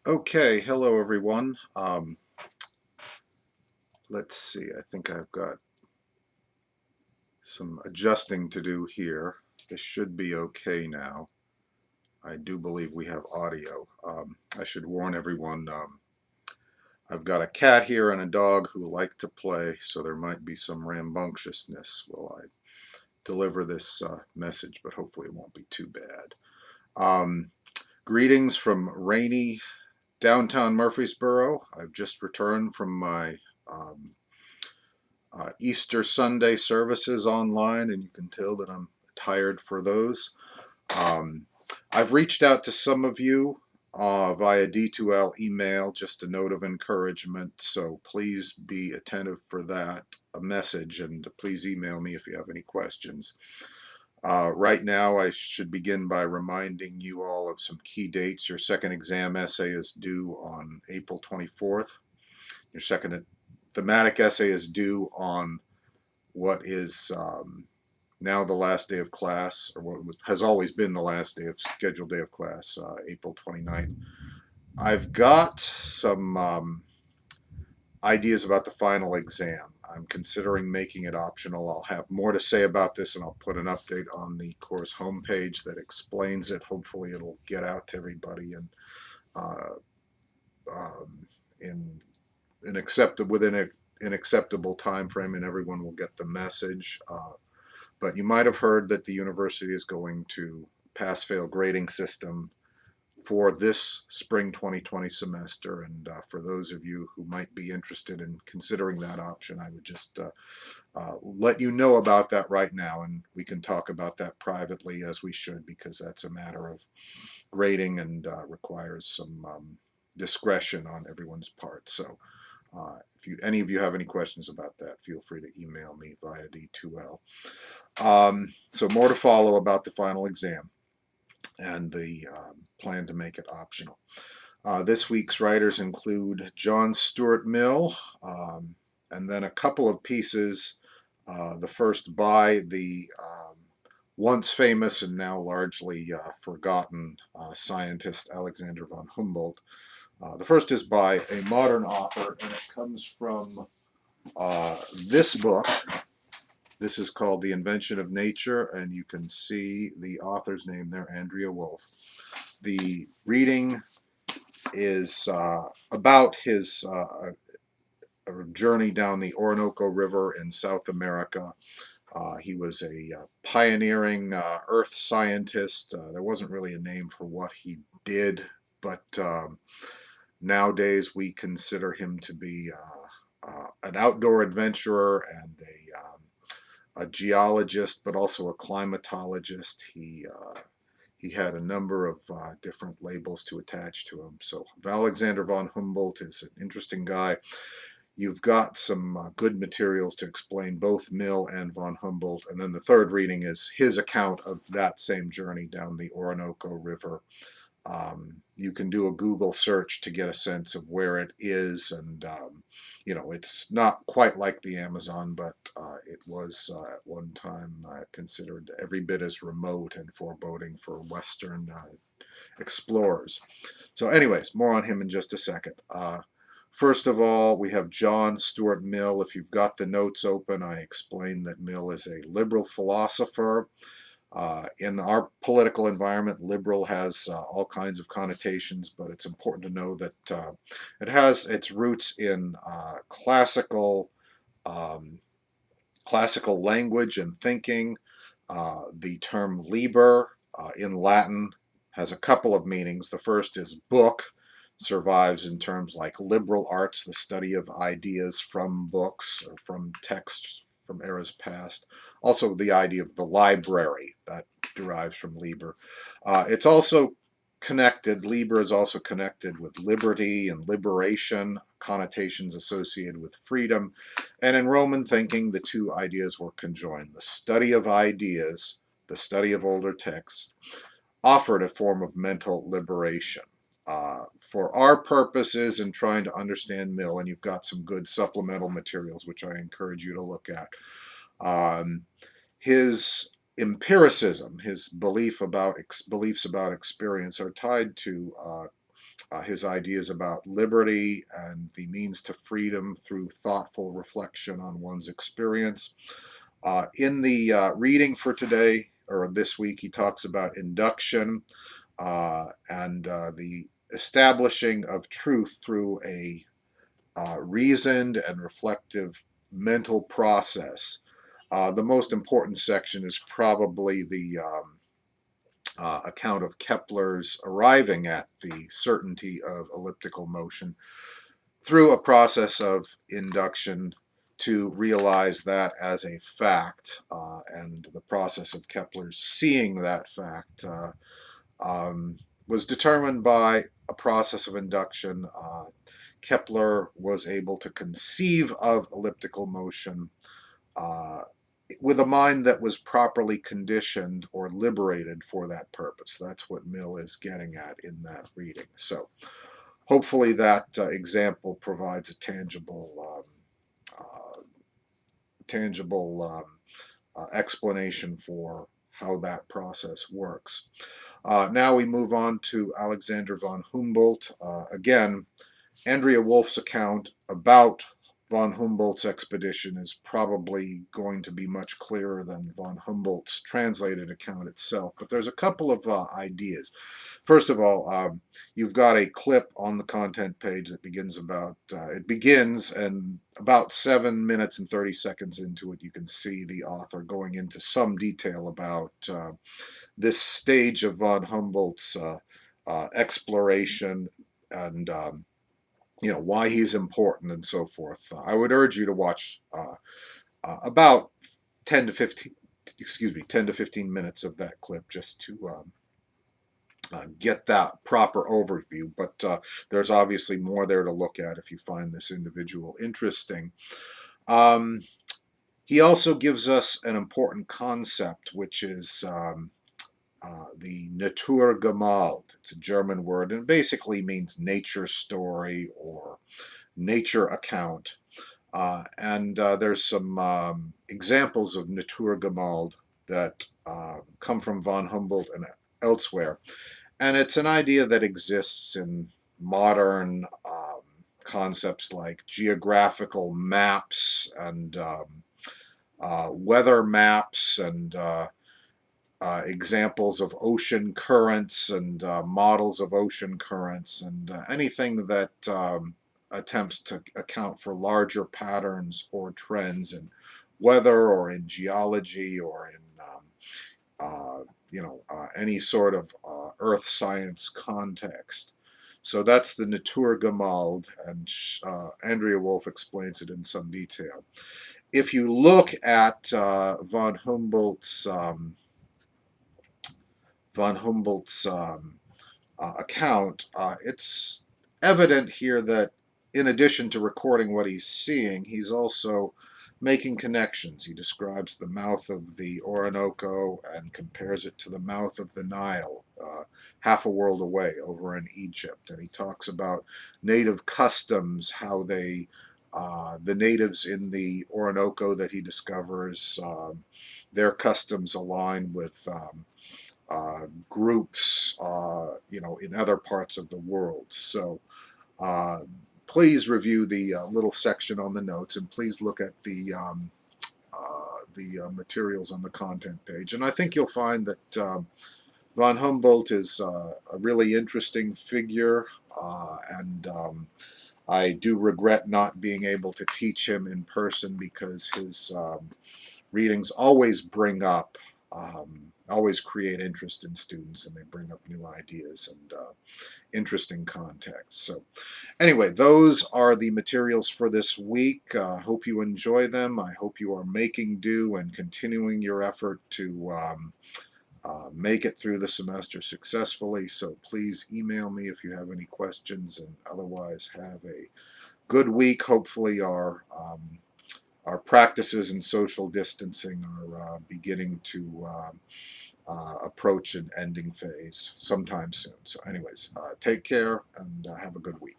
Okay, hello everyone. Let's see, I think I've got some adjusting to do here. This should be okay now. I do believe we have audio. I should warn everyone, I've got a cat here and a dog who like to play, so there might be some rambunctiousness while I deliver this message, but hopefully it won't be too bad. Um, Greetings from rainy downtown Murfreesboro. I've just returned from my um, Easter Sunday services online, and you can tell that I'm tired for those. Um, I've reached out to some of you via D2L email, just a note of encouragement, so please be attentive for that a message, and please email me if you have any questions. Right now, I should begin by reminding you all of some key dates. Your second exam essay is due on April 24th. Your second thematic essay is due on what is now the last day of class, or what has always been the last day of scheduled day of class, April 29th. I've got some ideas about the final exam. I'm considering making it optional. I'll have more to say about this, and I'll put an update on the course homepage that explains it. Hopefully, it'll get out to everybody and uh, in an acceptable within an acceptable time frame, and everyone will get the message. But you might have heard that the university is going to pass-fail grading system for this spring 2020 semester. And for those of you who might be interested in considering that option, I would just let you know about that right now. And we can talk about that privately, as we should, because that's a matter of grading and requires some discretion on everyone's part. So if any of you have any questions about that, feel free to email me via D2L. So more to follow about the final exam and the plan to make it optional. This week's writers include John Stuart Mill, and then a couple of pieces. The first by the once famous and now largely forgotten scientist Alexander von Humboldt. The first is by a modern author, and it comes from this book. This is called The Invention of Nature, and you can see the author's name there, Andrea Wolfe. The reading is about his journey down the Orinoco River in South America. He was a pioneering earth scientist. There wasn't really a name for what he did, but nowadays we consider him to be an outdoor adventurer and a geologist, but also a climatologist. He had a number of different labels to attach to him. So Alexander von Humboldt is an interesting guy. You've got some good materials to explain both Mill and von Humboldt. And then the third reading is his account of that same journey down the Orinoco River. You can do a Google search to get a sense of where it is, and it's not quite like the Amazon, but it was at one time considered every bit as remote and foreboding for Western explorers. So, anyways, more on him in just a second. First of all, we have John Stuart Mill. If you've got the notes open, I explained that Mill is a liberal philosopher. In our political environment, liberal has all kinds of connotations, but it's important to know that it has its roots in um, classical language and thinking. The term liber in Latin has a couple of meanings. The first is book, survives in terms like liberal arts, the study of ideas from books or from texts from eras past. Also, the idea of the library that derives from liber. It's also connected, liber is also connected with liberty and liberation, connotations associated with freedom. And in Roman thinking, the two ideas were conjoined. The study of ideas, the study of older texts, offered a form of mental liberation. For our purposes in trying to understand Mill, and you've got some good supplemental materials which I encourage you to look at, his empiricism, his beliefs about experience are tied to his ideas about liberty and the means to freedom through thoughtful reflection on one's experience. In the reading for today, or this week, he talks about induction and the establishing of truth through a reasoned and reflective mental process. The most important section is probably the account of Kepler's arriving at the certainty of elliptical motion through a process of induction to realize that as a fact, and the process of Kepler's seeing that fact was determined by a process of induction. Kepler was able to conceive of elliptical motion uh, with a mind that was properly conditioned or liberated for that purpose. That's what Mill is getting at in that reading. So hopefully that example provides a tangible explanation for how that process works. Now we move on to Alexander von Humboldt. Again, Andrea Wolfe's account about von Humboldt's expedition is probably going to be much clearer than von Humboldt's translated account itself, but there's a couple of ideas. First of all, you've got a clip on the content page that begins it begins, and about 7 minutes and 30 seconds into it, you can see the author going into some detail about this stage of von Humboldt's exploration and why he's important and so forth. I would urge you to watch about 10 to 15 minutes of that clip just to get that proper overview. But there's obviously more there to look at if you find this individual interesting. He also gives us an important concept, which is the Naturgemalt. It's a German word and basically means nature story or nature account. And there's some examples of Naturgemalt that come from von Humboldt and elsewhere. And it's an idea that exists in modern concepts like geographical maps and weather maps and examples of ocean currents and models of ocean currents and anything that attempts to account for larger patterns or trends in weather or in geology or in any sort of earth science context. So that's the Naturgemalt, and Andrea Wolfe explains it in some detail. If you look at von Humboldt's account, it's evident here that in addition to recording what he's seeing, he's also making connections. He describes the mouth of the Orinoco and compares it to the mouth of the Nile, half a world away over in Egypt. And he talks about native customs, how the natives in the Orinoco that he discovers, their customs align with groups, in other parts of the world. So please review the little section on the notes, and please look at the materials on the content page. And I think you'll find that von Humboldt is a really interesting figure, and I do regret not being able to teach him in person because his readings always always create interest in students, and they bring up new ideas and interesting contexts. So anyway, those are the materials for this week. Hope you enjoy them. I hope you are making do and continuing your effort to make it through the semester successfully. So please email me if you have any questions, and otherwise have a good week. Hopefully our practices in social distancing are beginning to approach an ending phase sometime soon. So anyways, take care and have a good week.